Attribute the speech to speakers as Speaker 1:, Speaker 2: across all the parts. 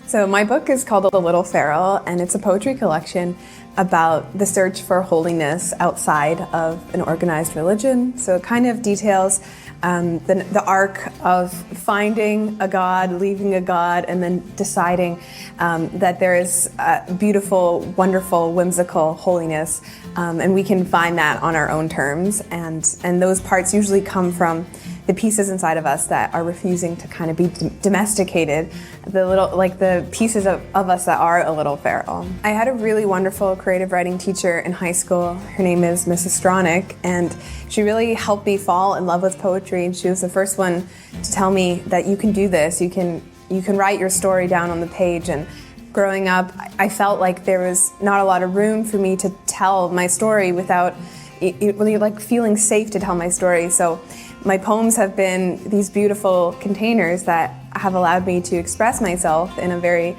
Speaker 1: So my book is called The Little Pharaoh, and it's a poetry collection about the search for holiness outside of an organized religion. So it kind of details the arc of finding a God, leaving a God, and then deciding that there is beautiful, wonderful, whimsical holiness, and we can find that on our own terms. And those parts usually come from the pieces inside of us that are refusing to kind of be domesticated, the pieces of us that are a little feral. I had a really wonderful creative writing teacher in high school. Her name is Mrs. Stronach, and she really helped me fall in love with poetry, and she was the first one to tell me that you can do this, you can write your story down on the page. And growing up, I felt like there was not a lot of room for me to tell my story without really feeling safe to tell my story. So my poems have been these beautiful containers that have allowed me to express myself in a very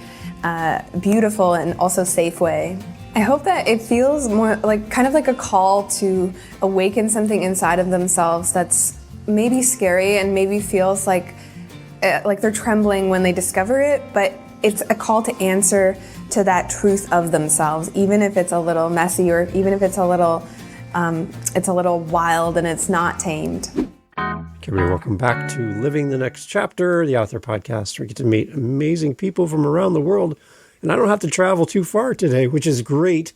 Speaker 1: beautiful and also safe way. I hope that it feels more kind of like a call to awaken something inside of themselves that's maybe scary and maybe feels like they're trembling when they discover it, but it's a call to answer to that truth of themselves, even if it's a little messy or even if it's a little wild and it's not tamed.
Speaker 2: Everybody, welcome back to Living the Next Chapter, the author podcast, where we get to meet amazing people from around the world. And I don't have to travel too far today, which is great.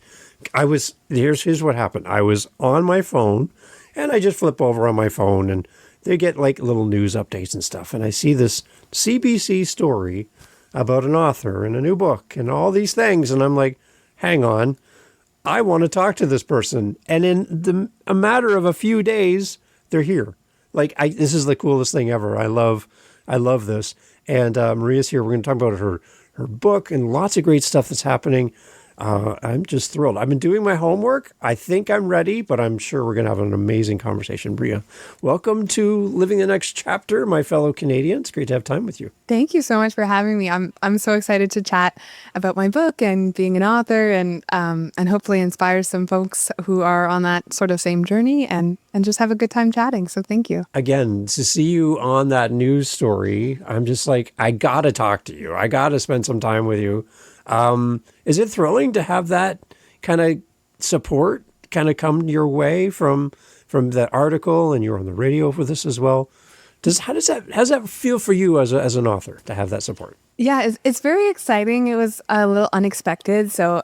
Speaker 2: Here's what happened. I was on my phone, and I just flip over on my phone, and they get little news updates and stuff. And I see this CBC story about an author and a new book and all these things. And I'm like, hang on, I want to talk to this person. And in a matter of a few days, they're here. This is the coolest thing ever. I love this. And Maria's here. We're going to talk about her book and lots of great stuff that's happening. I'm just thrilled. I've been doing my homework. I think I'm ready, but I'm sure we're going to have an amazing conversation. Maria, welcome to Living the Next Chapter, my fellow Canadian. It's great to have time with you.
Speaker 3: Thank you so much for having me. I'm so excited to chat about my book and being an author and hopefully inspire some folks who are on that sort of same journey and just have a good time chatting. So thank you.
Speaker 2: Again, to see you on that news story, I'm just I got to talk to you. I got to spend some time with you. Is it thrilling to have that kind of support kind of come your way from that article, and you're on the radio for this as well? How does that feel for you as an author to have that support?
Speaker 3: Yeah, it's very exciting. It was a little unexpected. So,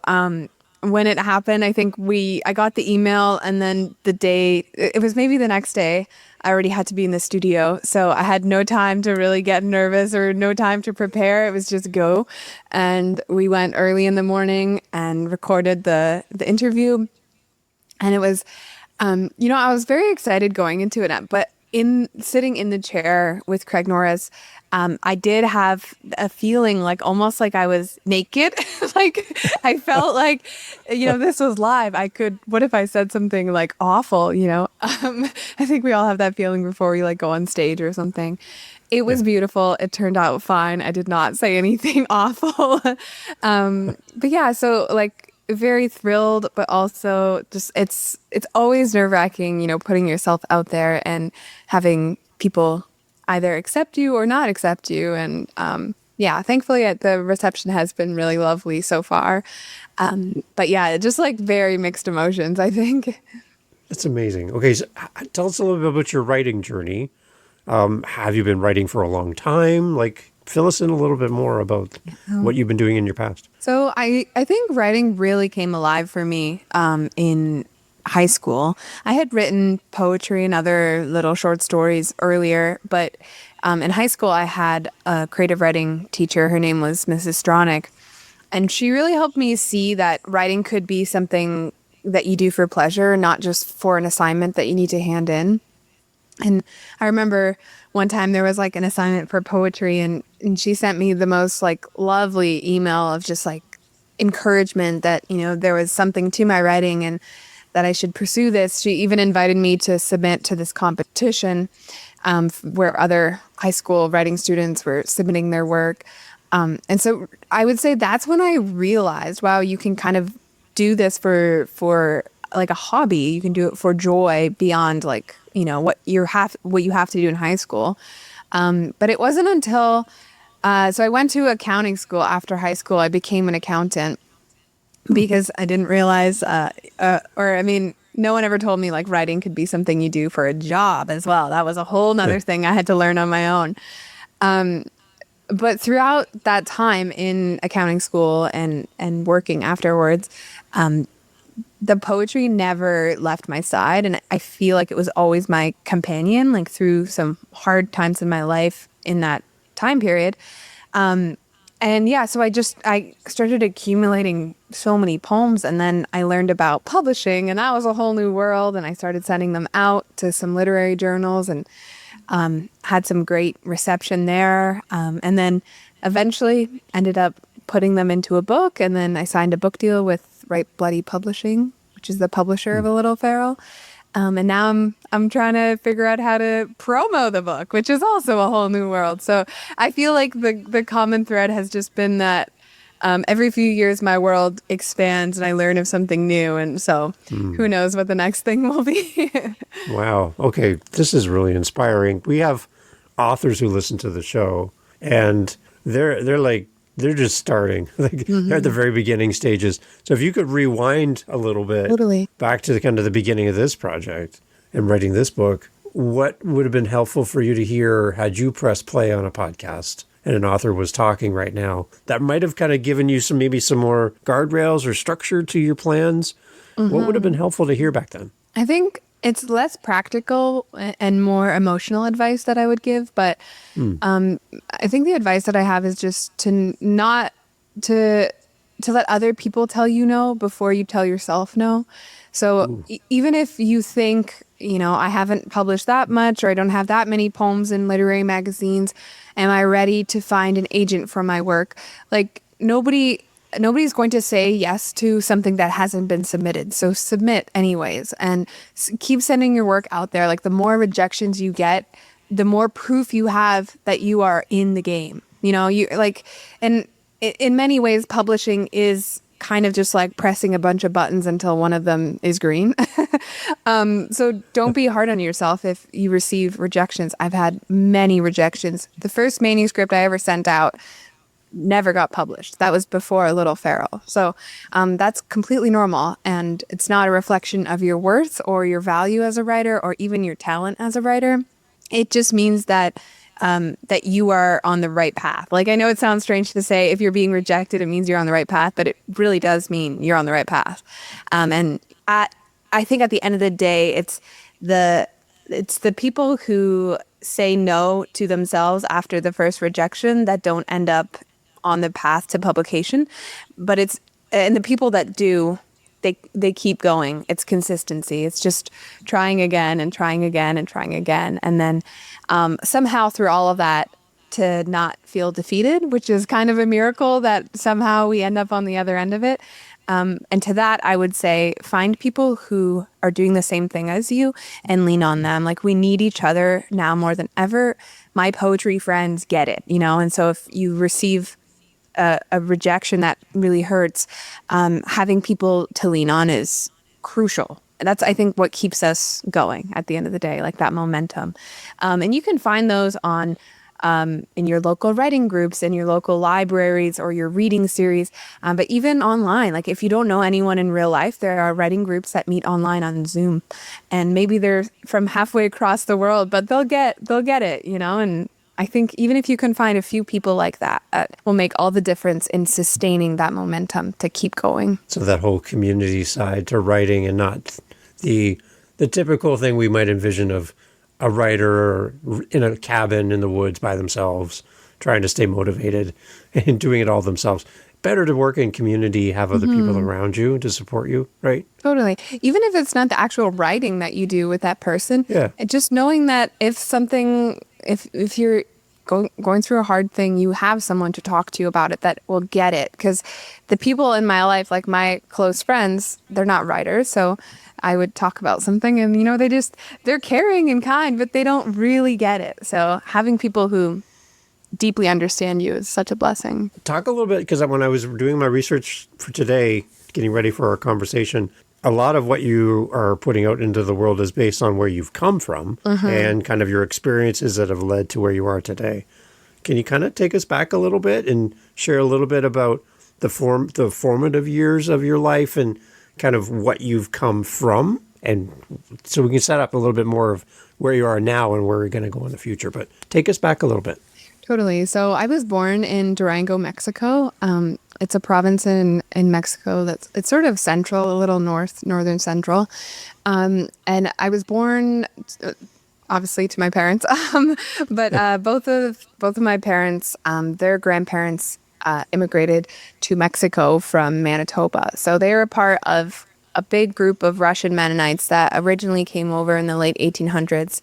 Speaker 3: when it happened, I think I got the email, and then it was maybe the next day, I already had to be in the studio. So I had no time to really get nervous or no time to prepare. It was just go. And we went early in the morning and recorded the interview. And it was, I was very excited going into it, but sitting in the chair with Craig Norris, I did have a feeling almost like I was naked. I felt this was live. What if I said something awful, I think we all have that feeling before we go on stage or something. It was beautiful. It turned out fine. I did not say anything awful. But yeah, so very thrilled, but also just it's always nerve-wracking, putting yourself out there and having people either accept you or not accept you. And thankfully the reception has been really lovely so far. But yeah, just very mixed emotions, I think.
Speaker 2: That's amazing. Okay, so tell us a little bit about your writing journey. Have you been writing for a long time? Fill us in a little bit more about what you've been doing in your past.
Speaker 3: So I think writing really came alive for me in high school. I had written poetry and other little short stories earlier, but in high school I had a creative writing teacher. Her name was Mrs. Stronach, and she really helped me see that writing could be something that you do for pleasure, not just for an assignment that you need to hand in. And I remember one time there was an assignment for poetry, and she sent me the most lovely email of just encouragement that, there was something to my writing and that I should pursue this. She even invited me to submit to this competition where other high school writing students were submitting their work. And so I would say that's when I realized, wow, you can kind of do this for a hobby. You can do it for joy beyond what you have to do in high school. But it wasn't until So I went to accounting school after high school. I became an accountant because I didn't realize, no one ever told me like writing could be something you do for a job as well. That was a whole nother thing I had to learn on my own. But throughout that time in accounting school and working afterwards, the poetry never left my side. And I feel like it was always my companion, like through some hard times in my life in that time period. So I started accumulating so many poems, and then I learned about publishing, and that was a whole new world. And I started sending them out to some literary journals and had some great reception there. And then eventually ended up putting them into a book. And then I signed a book deal with Right Bloody Publishing, which is the publisher of A Little Feral. And now I'm trying to figure out how to promo the book, which is also a whole new world. So I feel like the common thread has just been that every few years my world expands and I learn of something new. And so who knows what the next thing will be.
Speaker 2: Wow. Okay. This is really inspiring. We have authors who listen to the show, and they're just starting. They're at the very beginning stages. So if you could rewind a little bit back to the beginning of this project and writing this book, what would have been helpful for you to hear had you pressed play on a podcast and an author was talking right now that might have kind of given you some more guardrails or structure to your plans? What would have been helpful to hear back then?
Speaker 3: I think it's less practical and more emotional advice that I would give. But I think the advice that I have is just to not to let other people tell you no before you tell yourself no. So even if you think, I haven't published that much, or I don't have that many poems in literary magazines, am I ready to find an agent for my work? Like nobody's going to say yes to something that hasn't been submitted. So submit anyways, and keep sending your work out there. Like the more rejections you get, the more proof you have that you are in the game. And in many ways, publishing is kind of just like pressing a bunch of buttons until one of them is green. So don't be hard on yourself if you receive rejections. I've had many rejections. The first manuscript I ever sent out never got published. That was before A Little Feral. So that's completely normal. And it's not a reflection of your worth or your value as a writer or even your talent as a writer. It just means that you are on the right path. Like, I know it sounds strange to say if you're being rejected, it means you're on the right path, but it really does mean you're on the right path. And I think at the end of the day, it's the people who say no to themselves after the first rejection that don't end up on the path to publication. But and the people that do, they keep going. It's consistency. It's just trying again and trying again and trying again. And then somehow through all of that, to not feel defeated, which is kind of a miracle that somehow we end up on the other end of it. And to that, I would say, find people who are doing the same thing as you and lean on them. Like, we need each other now more than ever. My poetry friends get it, and so if you receive a rejection that really hurts, having people to lean on is crucial. That's, I think, what keeps us going at the end of the day, like that momentum. And you can find those on in your local writing groups, in your local libraries, or your reading series, but even online. Like, if you don't know anyone in real life, there are writing groups that meet online on Zoom, and maybe they're from halfway across the world, but they'll get it, And I think even if you can find a few people like that, will make all the difference in sustaining that momentum to keep going.
Speaker 2: So that whole community side to writing, and not the typical thing we might envision of a writer in a cabin in the woods by themselves, trying to stay motivated and doing it all themselves. Better to work in community, have other people around you to support you, right?
Speaker 3: Totally. Even if it's not the actual writing that you do with that person, just knowing that if you're going through a hard thing, you have someone to talk to about it that will get it. Because the people in my life, like my close friends, they're not writers, so I would talk about something and, they're caring and kind, but they don't really get it. So having people who deeply understand you is such a blessing.
Speaker 2: Talk a little bit, because when I was doing my research for today, getting ready for our conversation, a lot of what you are putting out into the world is based on where you've come from and kind of your experiences that have led to where you are today. Can you kind of take us back a little bit and share a little bit about the formative years of your life and kind of what you've come from? And so we can set up a little bit more of where you are now and where you're going to go in the future. But take us back a little bit.
Speaker 3: Totally. So I was born in Durango, Mexico. It's a province in Mexico it's sort of central, a little northern central. And I was born, obviously, to my parents. But both of my parents, their grandparents immigrated to Mexico from Manitoba. So they were a part of a big group of Russian Mennonites that originally came over in the late 1800s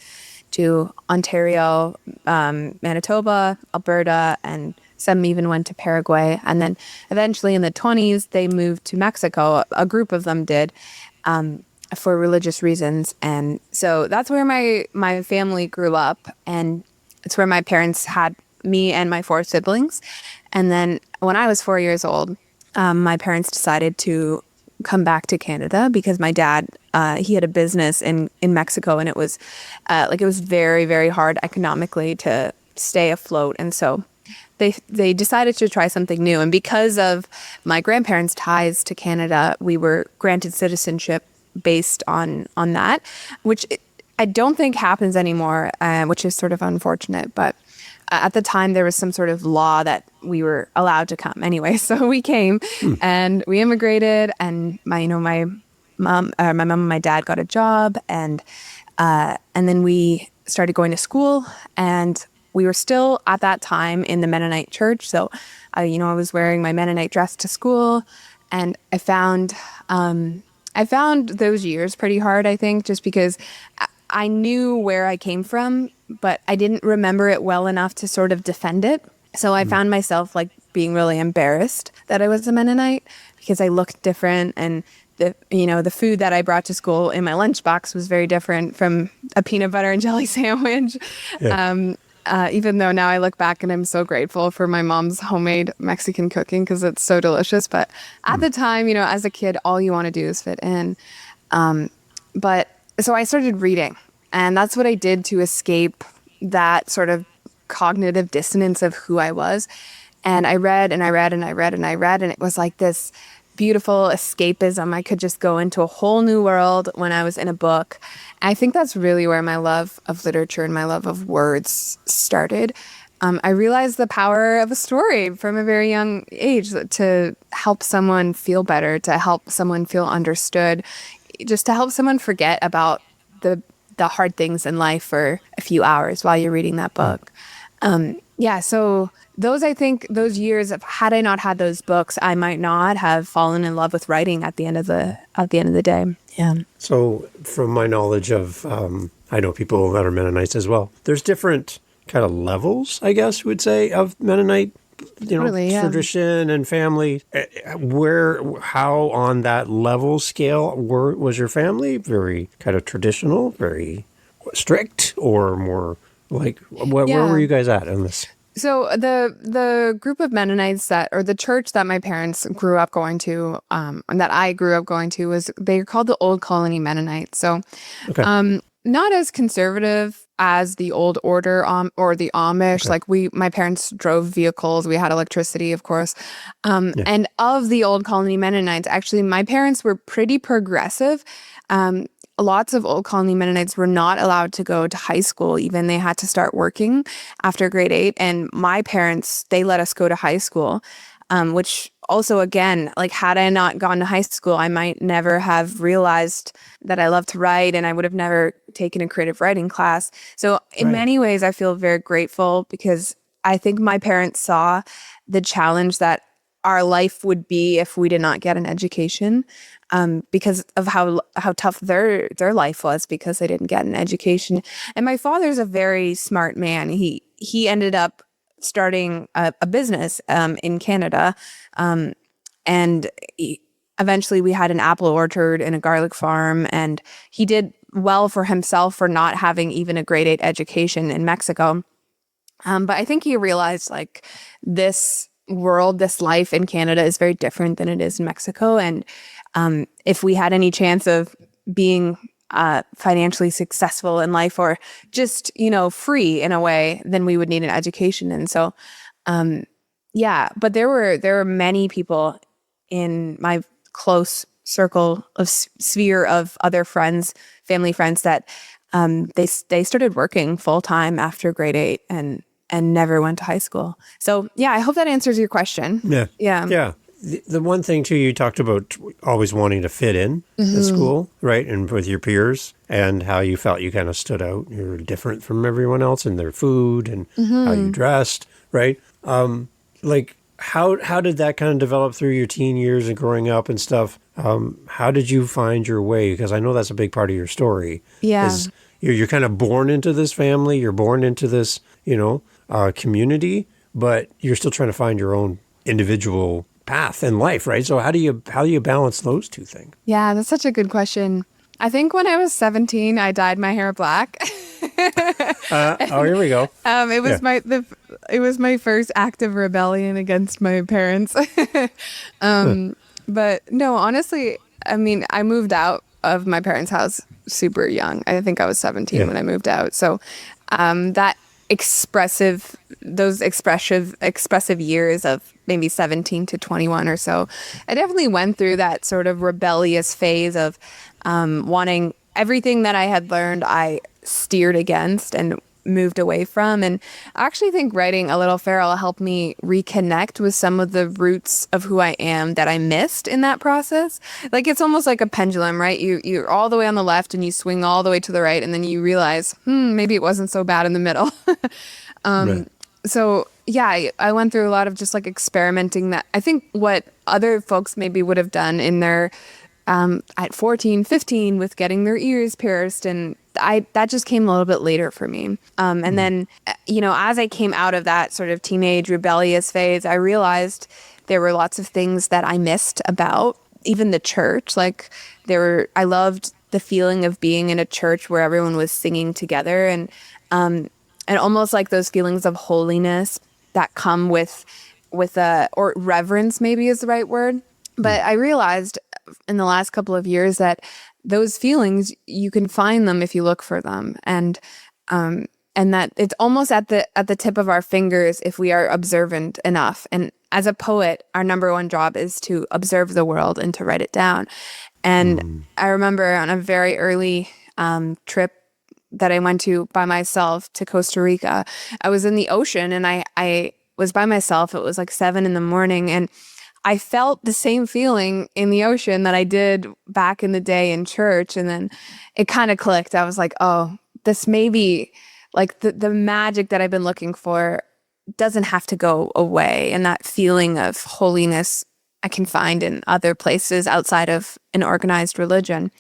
Speaker 3: to Ontario, Manitoba, Alberta, and some even went to Paraguay. And then eventually in the 20s, they moved to Mexico. A group of them did, for religious reasons. And so that's where my family grew up. And it's where my parents had me and my 4 siblings. And then when I was 4 years old, my parents decided to come back to Canada because my dad, he had a business in Mexico, and it was very, very hard economically to stay afloat. And so they decided to try something new. And because of my grandparents' ties to Canada, we were granted citizenship based on that, which I don't think happens anymore, which is sort of unfortunate. But at the time, there was some sort of law that we were allowed to come anyway. So we came and we immigrated, and my mom and my dad got a job, and then we started going to school, and we were still at that time in the Mennonite church. So, I was wearing my Mennonite dress to school, and I found those years pretty hard, I think, just because I knew where I came from, but I didn't remember it well enough to sort of defend it. So I found myself like being really embarrassed that I was a Mennonite because I looked different, and the food that I brought to school in my lunchbox was very different from a peanut butter and jelly sandwich. Yeah. Even though now I look back and I'm so grateful for my mom's homemade Mexican cooking because it's so delicious. But at the time, as a kid, all you want to do is fit in. So I started reading, and that's what I did to escape that sort of cognitive dissonance of who I was. And I read and I read and I read and I read, and it was like this beautiful escapism. I could just go into a whole new world when I was in a book. And I think that's really where my love of literature and my love of words started. I realized the power of a story from a very young age to help someone feel better, to help someone feel understood, just to help someone forget about the hard things in life for a few hours while you're reading that book. So those years of, had I not had those books, I might not have fallen in love with writing at the end of the day. Yeah.
Speaker 2: So from my knowledge of, I know people that are Mennonites as well. There's different kind of levels, I guess you would say, of Mennonite, tradition and family. How on that level scale was your family? Very kind of traditional, very strict, or more like where were you guys at in this?
Speaker 3: So the group of Mennonites or the church that my parents grew up going to, and that I grew up going to, they're called the Old Colony Mennonites. So, not as conservative as the Old Order or the Amish. Okay. Like my parents drove vehicles. We had electricity, of course. And of the Old Colony Mennonites, actually, my parents were pretty progressive. Lots of Old Colony Mennonites were not allowed to go to high school. Even they had to start working after grade 8. And my parents, they let us go to high school, which also, again, like had I not gone to high school, I might never have realized that I love to write, and I would have never taken a creative writing class. So in many ways, I feel very grateful because I think my parents saw the challenge that our life would be if we did not get an education. Because of how tough their life was because they didn't get an education. And my father's a very smart man. He ended up starting a business in Canada, and eventually we had an apple orchard and a garlic farm, and he did well for himself for not having even a grade 8 education in Mexico. But I think he realized like this life in Canada is very different than it is in Mexico, and if we had any chance of being financially successful in life or just, free in a way, then we would need an education. And so, but there were many people in my close circle of sphere of other friends, family friends that they started working full time after grade 8 and never went to high school. So yeah, I hope that answers your question.
Speaker 2: Yeah. The one thing too, you talked about always wanting to fit in at school, right? And with your peers, and how you felt you kind of stood out. You're different from everyone else in their food and how you dressed, right? How did that kind of develop through your teen years and growing up and stuff? How did you find your way? Because I know that's a big part of your story.
Speaker 3: Yeah.
Speaker 2: You're kind of born into this family, you're born into this, community, but you're still trying to find your own individual path in life, right? So how do you balance those two things?
Speaker 3: Yeah, that's such a good question. I think when I was 17, I dyed my hair black.
Speaker 2: Here we go.
Speaker 3: It was my first act of rebellion against my parents. But no, honestly, I mean, I moved out of my parents' house super young. I think I was 17 when I moved out. So that those expressive years of maybe 17 to 21 or so, I definitely went through that sort of rebellious phase of wanting everything that I had learned, I steered against and moved away from. And I actually think writing A Little Feral helped me reconnect with some of the roots of who I am that I missed in that process. Like, it's almost like a pendulum, right? You're all the way on the left and you swing all the way to the right, and then you realize, maybe it wasn't so bad in the middle.
Speaker 2: Right.
Speaker 3: So yeah, I went through a lot of just like experimenting that I think what other folks maybe would have done in their at 14, 15 with getting their ears pierced. And that just came a little bit later for me. And then, as I came out of that sort of teenage rebellious phase, I realized there were lots of things that I missed about even the church. Like I loved the feeling of being in a church where everyone was singing together and almost like those feelings of holiness that come with or reverence maybe is the right word. But I realized in the last couple of years that those feelings, you can find them if you look for them. And that it's almost at the tip of our fingers if we are observant enough. And as a poet, our number one job is to observe the world and to write it down. And I remember on a very early trip that I went to by myself to Costa Rica, I was in the ocean and I was by myself. It was like 7 a.m. and I felt the same feeling in the ocean that I did back in the day in church. And then it kind of clicked. I was like, oh, this may be like the magic that I've been looking for doesn't have to go away. And that feeling of holiness I can find in other places outside of an organized religion.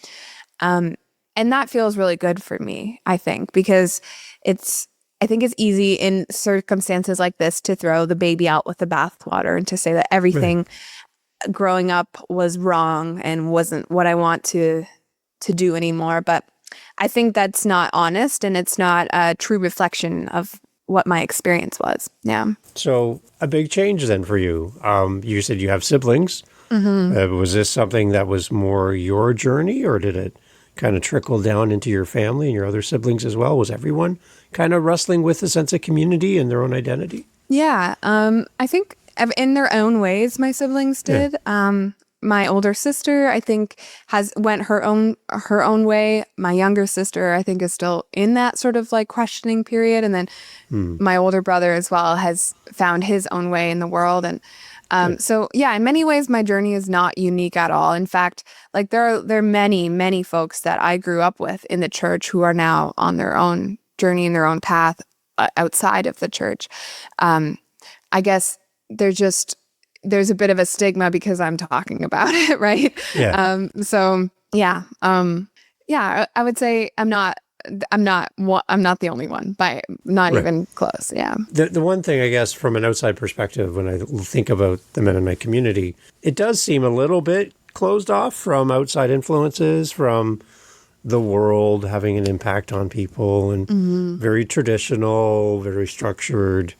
Speaker 3: And that feels really good for me, I think, because I think it's easy in circumstances like this to throw the baby out with the bathwater and to say that everything growing up was wrong and wasn't what I want to do anymore. But I think that's not honest and it's not a true reflection of what my experience was. Yeah.
Speaker 2: So a big change then for you. You said you have siblings. Was this something that was more your journey, or did it kind of trickle down into your family and your other siblings as well? Was everyone kind of wrestling with a sense of community and their own identity?
Speaker 3: Yeah. I think in their own ways, my siblings did. Yeah. My older sister, I think, went her own way. My younger sister, I think, is still in that sort of like questioning period. And then my older brother as well has found his own way in the world. And so yeah, in many ways, my journey is not unique at all. In fact, like there are many, many folks that I grew up with in the church who are now on their own journey and their own path outside of the church. I guess there's a bit of a stigma because I'm talking about it, right?
Speaker 2: Yeah.
Speaker 3: I would say I'm not the only one, by not even close. Yeah.
Speaker 2: The one thing, I guess, from an outside perspective, when I think about the Mennonite community, it does seem a little bit closed off from outside influences, from the world having an impact on people, and very traditional, very structured,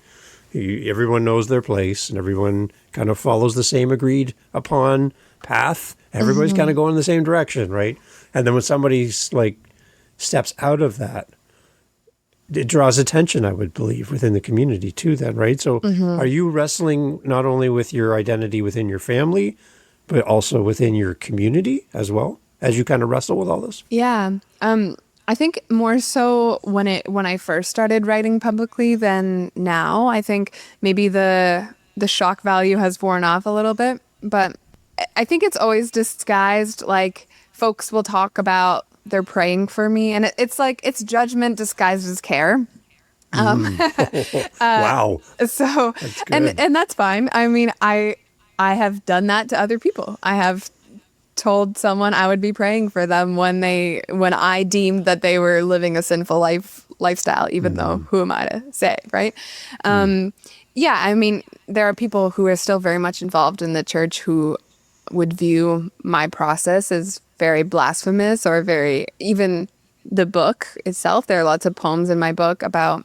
Speaker 2: Everyone knows their place, and everyone kind of follows the same agreed upon path. Everybody's kind of going in the same direction, right? And then when somebody's like steps out of that, it draws attention, I would believe, within the community too then, right? So are you wrestling not only with your identity within your family, but also within your community as well, as you kind of wrestle with all this?
Speaker 3: Yeah. I think more so when I first started writing publicly than now. I think maybe the shock value has worn off a little bit, but I think it's always disguised. Like, folks will talk about they're praying for me, and it's like it's judgment disguised as care.
Speaker 2: Wow.
Speaker 3: So,
Speaker 2: That's good.
Speaker 3: and that's fine. I mean, I have done that to other people. I have told someone I would be praying for them when I deemed that they were living a sinful lifestyle, even though who am I to say, right? Yeah, I mean, there are people who are still very much involved in the church who would view my process as very blasphemous, or very, even the book itself. There are lots of poems in my book about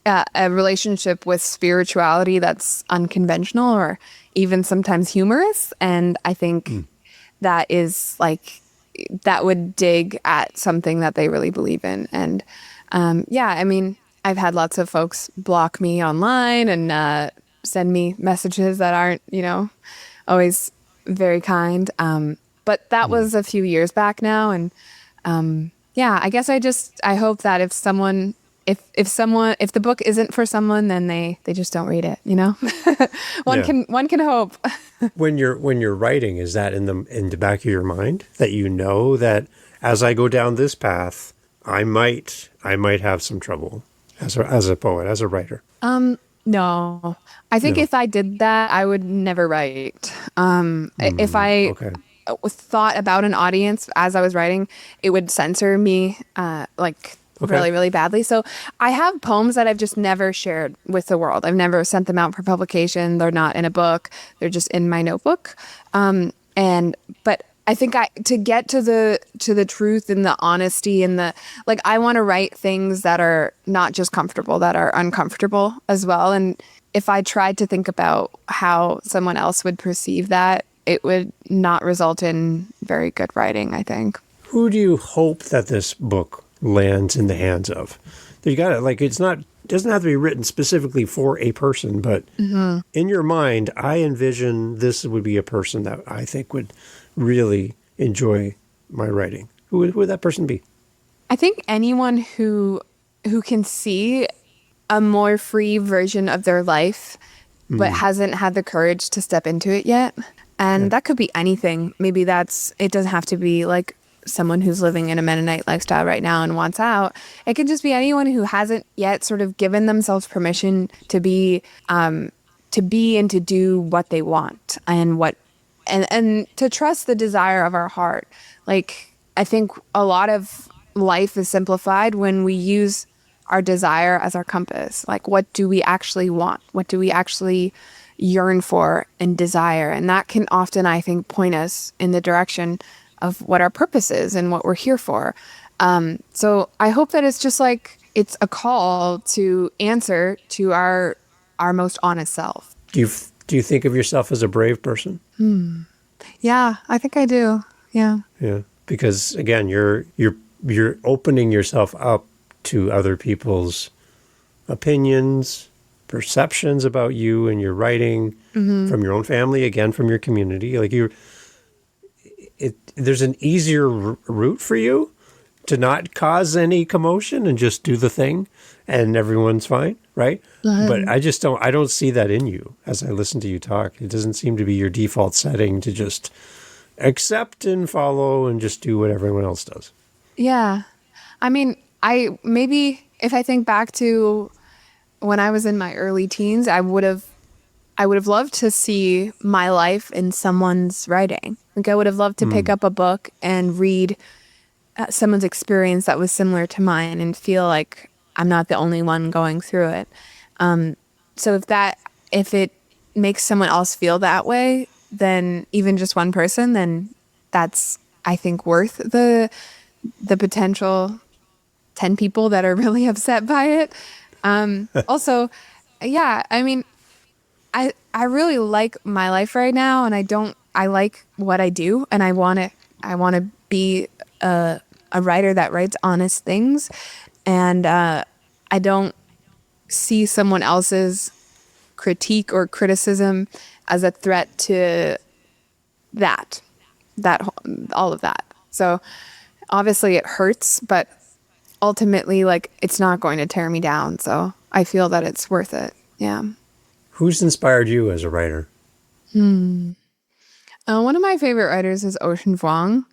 Speaker 3: a relationship with spirituality that's unconventional or even sometimes humorous. And I think that is like, that would dig at something that they really believe in. And yeah, I mean, I've had lots of folks block me online and send me messages that aren't, always very kind. But that was a few years back now. And yeah, I guess I hope that if the book isn't for someone, then they just don't read it, One can hope.
Speaker 2: When you're writing, is that in the back of your mind that that as I go down this path, I might have some trouble as a poet, as a writer?
Speaker 3: No. I think if I did that, I would never write. If I thought about an audience as I was writing, it would censor me really, really badly. So I have poems that I've just never shared with the world. I've never sent them out for publication. They're not in a book. They're just in my notebook. But I think to get to the truth and the honesty and I want to write things that are not just comfortable, that are uncomfortable as well. And if I tried to think about how someone else would perceive that, it would not result in very good writing, I think.
Speaker 2: Who do you hope that this book lands in the hands of? You got it. It doesn't have to be written specifically for a person, but in your mind, I envision this would be a person that I think would really enjoy my writing. Who would that person be?
Speaker 3: I think anyone who can see a more free version of their life, but hasn't had the courage to step into it yet. And that could be anything. Maybe it doesn't have to be like someone who's living in a Mennonite lifestyle right now and wants out. It could just be anyone who hasn't yet sort of given themselves permission to be and to do what they want and to trust the desire of our heart. I think a lot of life is simplified when we use our desire as our compass. What do we actually want? What do we actually yearn for and desire? And that can often, I think, point us in the direction of what our purpose is and what we're here for. So I hope that it's just it's a call to answer to our most honest self.
Speaker 2: Do you think of yourself as a brave person?
Speaker 3: Yeah, I think I do. Yeah.
Speaker 2: Yeah, because again, you're opening yourself up to other people's opinions, perceptions about you and your writing, from your own family, again, from your community. There's an easier route for you to not cause any commotion and just do the thing and everyone's fine, right? But I don't see that in you as I listen to you talk. It doesn't seem to be your default setting to just accept and follow and just do what everyone else does.
Speaker 3: Yeah. I mean, maybe if I think back to when I was in my early teens, I would have loved to see my life in someone's writing. I would have loved to pick up a book and read someone's experience that was similar to mine and feel like I'm not the only one going through it. So if it makes someone else feel that way, then even just one person, then that's, I think, worth the potential 10 people that are really upset by it. Also, yeah, I mean, I really like my life right now, and I like what I do, and I want to be a writer that writes honest things, and I don't see someone else's critique or criticism as a threat to that that all of that. So obviously it hurts, but ultimately, like, it's not going to tear me down. So I feel that it's worth it. Yeah.
Speaker 2: Who's inspired you as a writer?
Speaker 3: One of my favorite writers is Ocean Vuong.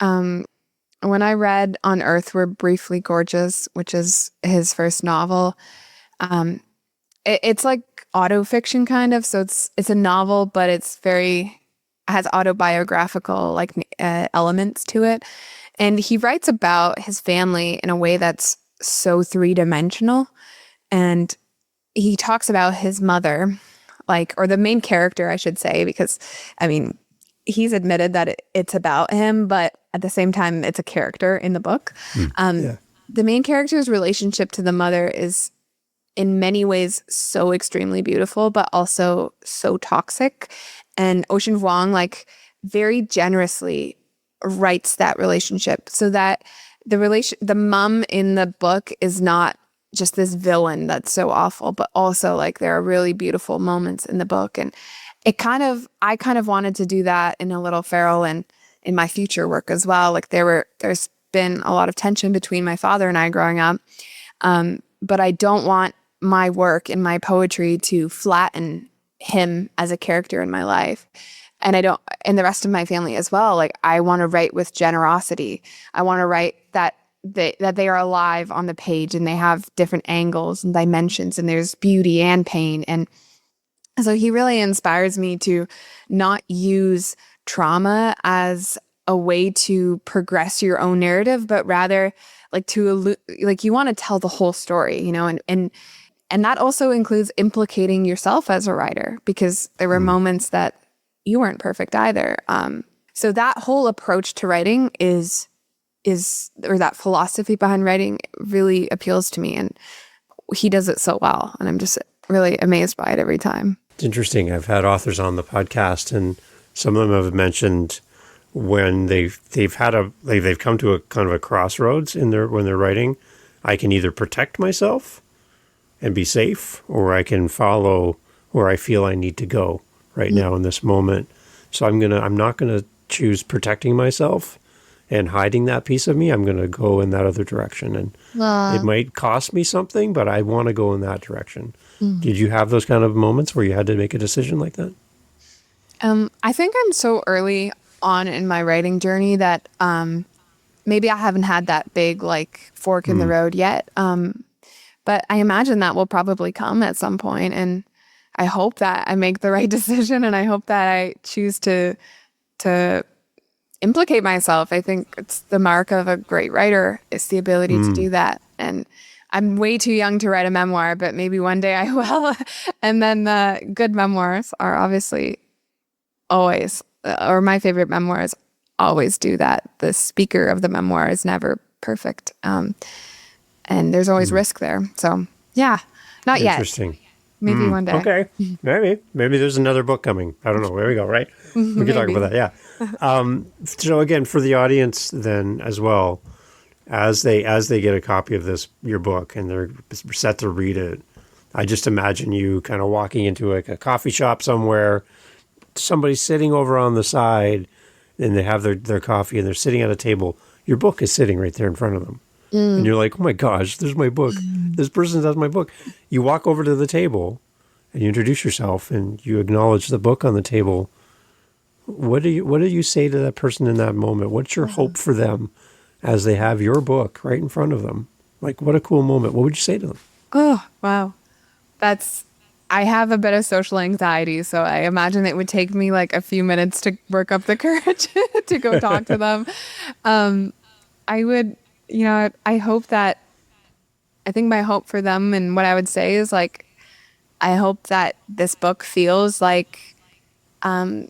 Speaker 3: When I read On Earth We're Briefly Gorgeous, which is his first novel, it's like autofiction kind of. So it's a novel, but it's very has autobiographical like elements to it. And he writes about his family in a way that's so three-dimensional. And he talks about his mother, like, or the main character, I should say, because I mean, he's admitted that it's about him, but at the same time, it's a character in the book.
Speaker 2: Yeah.
Speaker 3: The main character's relationship to the mother is in many ways so extremely beautiful, but also so toxic. And Ocean Vuong, like, very generously writes that relationship so that the mom in the book is not just this villain that's so awful, but also like there are really beautiful moments in the book. And I kind of wanted to do that in A Little Feral and in my future work as well. Like there's been a lot of tension between my father and I growing up. But I don't want my work and my poetry to flatten him as a character in my life. And and the rest of my family as well. Like, I want to write with generosity. I want to write that they are alive on the page and they have different angles and dimensions and there's beauty and pain. And so he really inspires me to not use trauma as a way to progress your own narrative, but rather like you want to tell the whole story, you know, and that also includes implicating yourself as a writer, because there were moments that you weren't perfect either. So that whole approach to writing or that philosophy behind writing really appeals to me, and he does it so well, and I'm just really amazed by it every time.
Speaker 2: It's interesting. I've had authors on the podcast, and some of them have mentioned when they've come to a kind of a crossroads when they're writing. I can either protect myself and be safe, or I can follow where I feel I need to go right now in this moment. So I'm not gonna choose protecting myself and hiding that piece of me. I'm gonna go in that other direction, and it might cost me something, but I want to go in that direction. Did you have those kind of moments where you had to make a decision like that?
Speaker 3: I think I'm so early on in my writing journey that maybe I haven't had that big like fork in the road yet. But I imagine that will probably come at some point, and I hope that I make the right decision, and I hope that I choose to implicate myself. I think it's the mark of a great writer, is the ability to do that. And I'm way too young to write a memoir, but maybe one day I will. And then good memoirs are obviously always, or my favorite memoirs always do that. The speaker of the memoir is never perfect. And there's always risk there. So yeah, not yet.
Speaker 2: Interesting.
Speaker 3: Maybe one day.
Speaker 2: Okay. Maybe there's another book coming. I don't know. There we go, right? We can talk about that. Yeah. So again, for the audience then as well, as they get a copy of your book and they're set to read it, I just imagine you kind of walking into like a coffee shop somewhere, somebody's sitting over on the side and they have their coffee and they're sitting at a table. Your book is sitting right there in front of them. And you're like, oh my gosh, there's my book. This person has my book. You walk over to the table and you introduce yourself and you acknowledge the book on the table. What do you say to that person in that moment? What's your hope for them as they have your book right in front of them? Like, what a cool moment. What would you say to them?
Speaker 3: Oh, wow. I have a bit of social anxiety, so I imagine it would take me like a few minutes to work up the courage to go talk to them. I would, I think my hope for them and what I would say is like, I hope that this book feels like a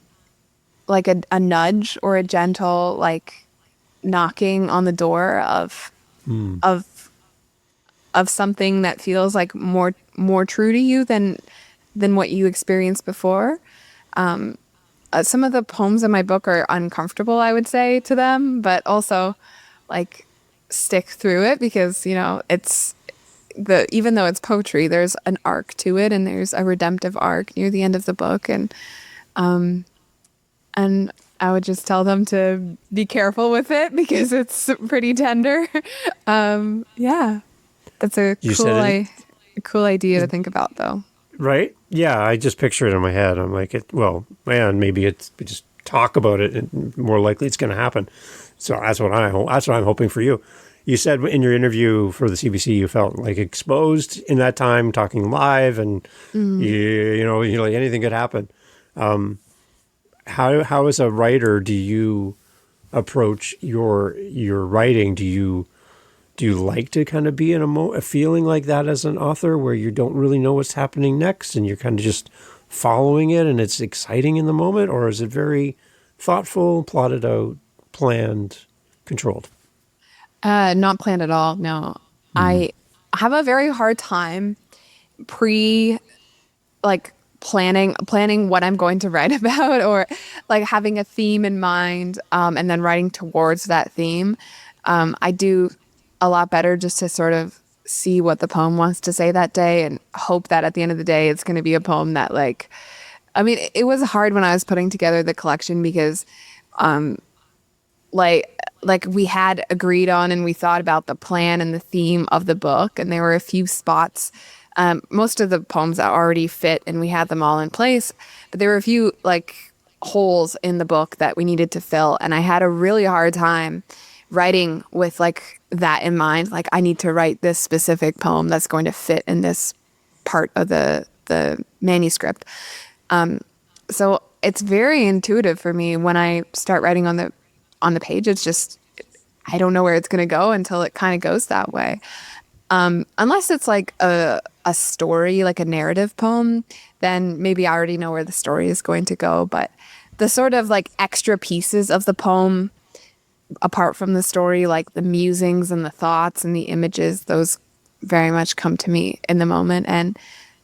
Speaker 3: nudge or a gentle, like, knocking on the door of of something that feels like more true to you than what you experienced before. Some of the poems in my book are uncomfortable, I would say, to them, but also like stick through it because, it's even though it's poetry, there's an arc to it, and there's a redemptive arc near the end of the book. And I would just tell them to be careful with it because it's pretty tender. Yeah, that's a cool idea to think about, though.
Speaker 2: Right? Yeah, I just picture it in my head. I'm like, maybe we just talk about it, and more likely it's going to happen. So that's what I'm hoping for you. You said in your interview for the CBC you felt like exposed in that time, talking live, and you're like anything could happen. How as a writer do you approach your writing? Do you like to kind of be in a feeling like that as an author, where you don't really know what's happening next, and you're kind of just following it, and it's exciting in the moment, or is it very thoughtful, plotted out, planned, controlled?
Speaker 3: Not planned at all. No, I have a very hard time planning what I'm going to write about, or like having a theme in mind, and then writing towards that theme. I do a lot better just to sort of see what the poem wants to say that day and hope that at the end of the day it's going to be a poem that it was hard when I was putting together the collection because like we had agreed on and we thought about the plan and the theme of the book, and there were a few spots, most of the poems that already fit and we had them all in place, but there were a few like holes in the book that we needed to fill, and I had a really hard time writing with like that in mind. Like, I need to write this specific poem that's going to fit in this part of the manuscript. So it's very intuitive for me when I start writing on the page. It's just, I don't know where it's going to go until it kind of goes that way. Unless it's like a story, like a narrative poem, then maybe I already know where the story is going to go. But the sort of like extra pieces of the poem, apart from the story, like the musings and the thoughts and the images, those very much come to me in the moment, and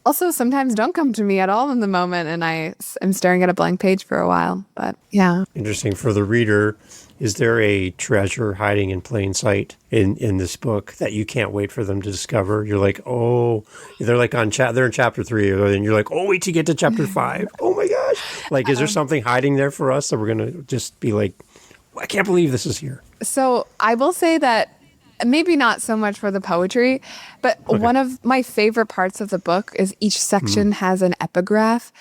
Speaker 3: also sometimes don't come to me at all in the moment, and I am staring at a blank page for a while. But yeah.
Speaker 2: Interesting. For the reader, is there a treasure hiding in plain sight in this book that you can't wait for them to discover? You're like, oh, they're like they're in chapter 3, and you're like, oh, wait till you get to chapter 5. Oh my gosh. Like, is there something hiding there for us that we're going to just be like, I can't believe this is here?
Speaker 3: So I will say that maybe not so much for the poetry, but one of my favorite parts of the book is each section has an epigraph,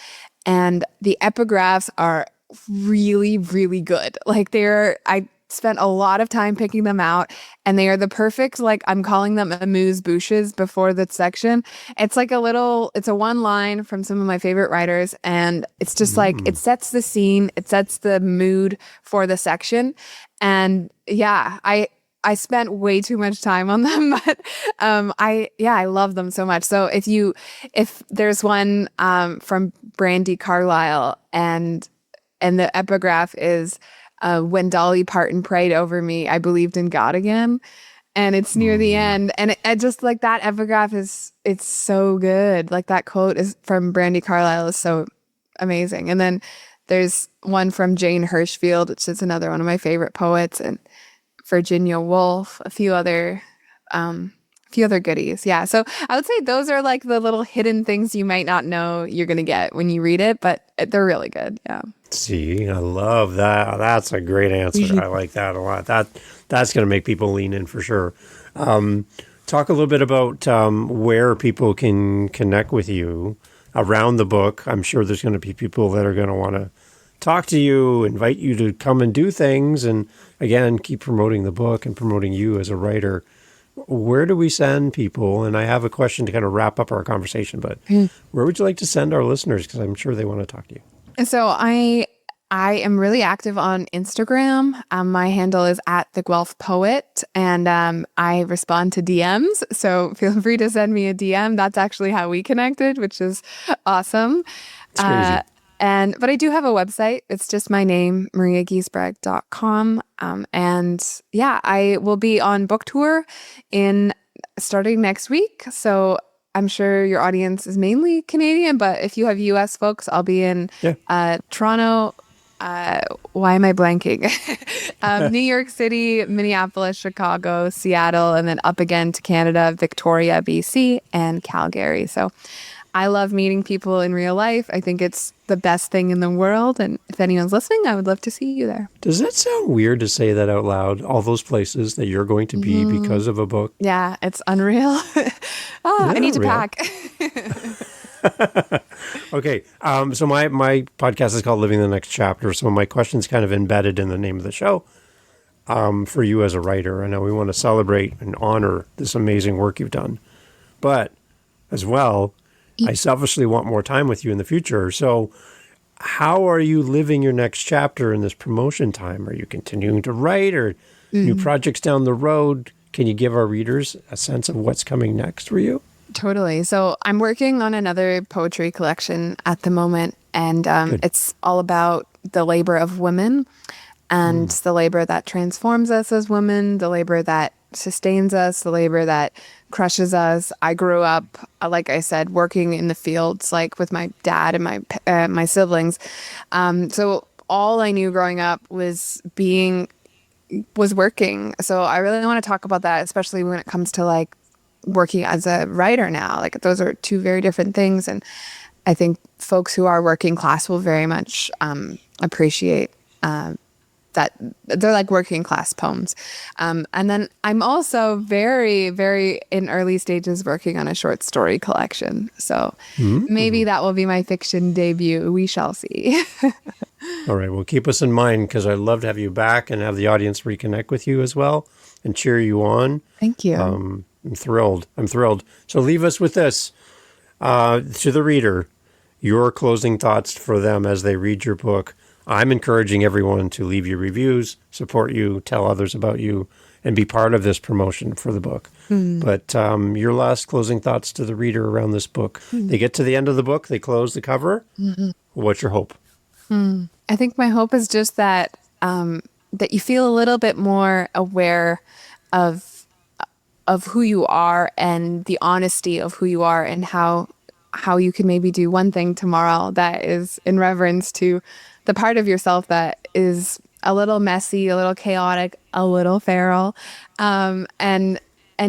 Speaker 3: and the epigraphs are really, really good. Like, I spent a lot of time picking them out, and they are the perfect, like, I'm calling them amuse-bouches before the section. It's like it's a one line from some of my favorite writers, and it's just like, it sets the scene, it sets the mood for the section. And yeah, I spent way too much time on them, but I love them so much. So if there's one from Brandi Carlile, and the epigraph is, when Dolly Parton prayed over me, I believed in God again. And it's near the end. And it just like that epigraph it's so good. Like, that quote is from Brandi Carlile is so amazing. And then there's one from Jane Hirshfield, which is another one of my favorite poets, and Virginia Woolf, a few other goodies. Yeah. So I would say those are like the little hidden things you might not know you're going to get when you read it, but they're really good. Yeah.
Speaker 2: See, I love that. That's a great answer. I like that a lot. That's going to make people lean in for sure. Talk a little bit about where people can connect with you around the book. I'm sure there's going to be people that are going to want to talk to you, invite you to come and do things, and again, keep promoting the book and promoting you as a writer. Where do we send people? And I have a question to kind of wrap up our conversation, but where would you like to send our listeners? Because I'm sure they want to talk to you.
Speaker 3: So I am really active on Instagram. My handle is @theguelphpoet, and I respond to DMs. So feel free to send me a DM. That's actually how we connected, which is awesome.
Speaker 2: It's crazy.
Speaker 3: But I do have a website. It's just my name, mariagiesbrecht.com. And yeah, I will be on book tour in starting next week. So I'm sure your audience is mainly Canadian, but if you have US folks, I'll be in Toronto. Why am I blanking? New York City, Minneapolis, Chicago, Seattle, and then up again to Canada, Victoria, BC, and Calgary. So I love meeting people in real life. I think it's the best thing in the world. And if anyone's listening, I would love to see you there.
Speaker 2: Does that sound weird to say that out loud? All those places that you're going to be because of a book?
Speaker 3: Yeah, it's unreal. I need to pack.
Speaker 2: Okay. So my podcast is called Living the Next Chapter. So my question's kind of embedded in the name of the show for you as a writer. I know we want to celebrate and honor this amazing work you've done. But as well, I selfishly want more time with you in the future. So how are you living your next chapter in this promotion time? Are you continuing to write or new projects down the road? Can you give our readers a sense of what's coming next for you?
Speaker 3: Totally. So I'm working on another poetry collection at the moment, and it's all about the labor of women and the labor that transforms us as women, the labor that sustains us, the labor that crushes us. I grew up, like I said, working in the fields, like with my dad and my siblings. So all I knew growing up was working. So I really want to talk about that, especially when it comes to like working as a writer now. Like those are two very different things. And I think folks who are working class will very much appreciate that they're like working class poems. And then I'm also very, very in early stages working on a short story collection. So maybe that will be my fiction debut. We shall see.
Speaker 2: All right. Well, keep us in mind because I'd love to have you back and have the audience reconnect with you as well and cheer you on.
Speaker 3: Thank you.
Speaker 2: I'm thrilled. So leave us with this to the reader, your closing thoughts for them as they read your book. I'm encouraging everyone to leave you reviews, support you, tell others about you, and be part of this promotion for the book. But your last closing thoughts to the reader around this book. They get to the end of the book, they close the cover. What's your hope?
Speaker 3: I think my hope is just that that you feel a little bit more aware of who you are and the honesty of who you are and how you can maybe do one thing tomorrow that is in reverence to the part of yourself that is a little messy, a little chaotic, a little feral, and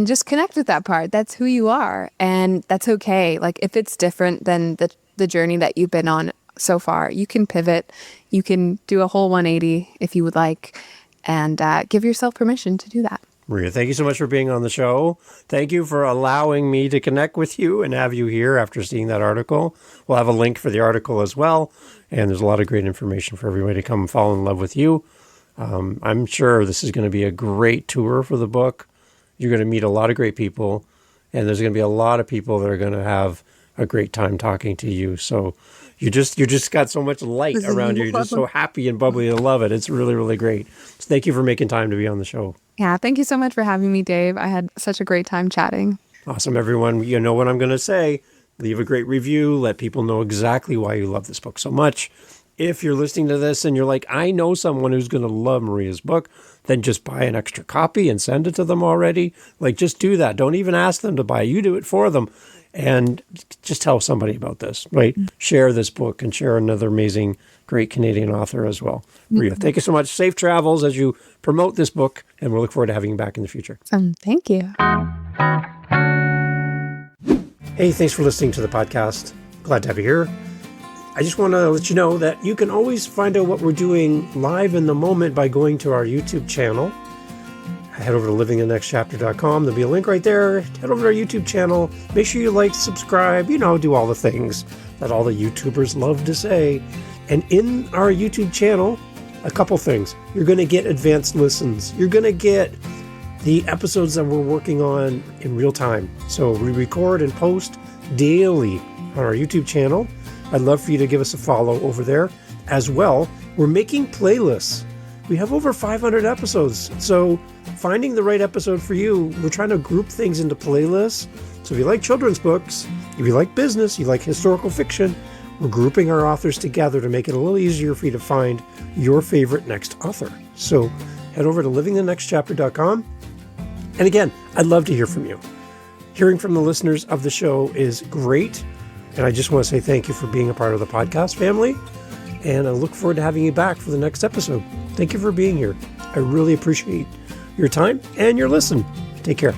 Speaker 3: just connect with that part. That's who you are, and that's okay. Like if it's different than the journey that you've been on so far, you can pivot, you can do a whole 180 if you would like, and give yourself permission to do that.
Speaker 2: Maria, thank you so much for being on the show. Thank you for allowing me to connect with you and have you here after seeing that article. We'll have a link for the article as well. And there's a lot of great information for everybody to come fall in love with you. I'm sure this is going to be a great tour for the book. You're going to meet a lot of great people. And there's going to be a lot of people that are going to have a great time talking to you. So you just got so much light around you. You're just so happy and bubbly. I love it. It's really, really great. So thank you for making time to be on the show.
Speaker 3: Yeah, thank you so much for having me, Dave. I had such a great time chatting.
Speaker 2: Awesome, everyone. You know what I'm going to say. Leave a great review. Let people know exactly why you love this book so much. If you're listening to this and you're like, I know someone who's going to love Maria's book, then just buy an extra copy and send it to them already. Like, just do that. Don't even ask them to buy. You do it for them. And just tell somebody about this, right? Share this book and share another amazing, great Canadian author as well. Maria, thank you so much. Safe travels as you promote this book, and we'll look forward to having you back in the future.
Speaker 3: Thank you.
Speaker 2: Hey, thanks for listening to the podcast. Glad to have you here. I just want to let you know that you can always find out what we're doing live in the moment by going to our YouTube channel. Head over to livingthenextchapter.com. There'll be a link right there. Head over to our YouTube channel. Make sure you like, subscribe, do all the things that all the YouTubers love to say. And in our YouTube channel, a couple things. You're going to get advanced listens. You're going to get the episodes that we're working on in real time. So we record and post daily on our YouTube channel. I'd love for you to give us a follow over there. As well, we're making playlists. We have over 500 episodes. So finding the right episode for you, we're trying to group things into playlists. So if you like children's books, if you like business, you like historical fiction, we're grouping our authors together to make it a little easier for you to find your favorite next author. So head over to livingthenextchapter.com. And again, I'd love to hear from you. Hearing from the listeners of the show is great. And I just want to say thank you for being a part of the podcast family. And I look forward to having you back for the next episode. Thank you for being here. I really appreciate your time and your listen. Take care.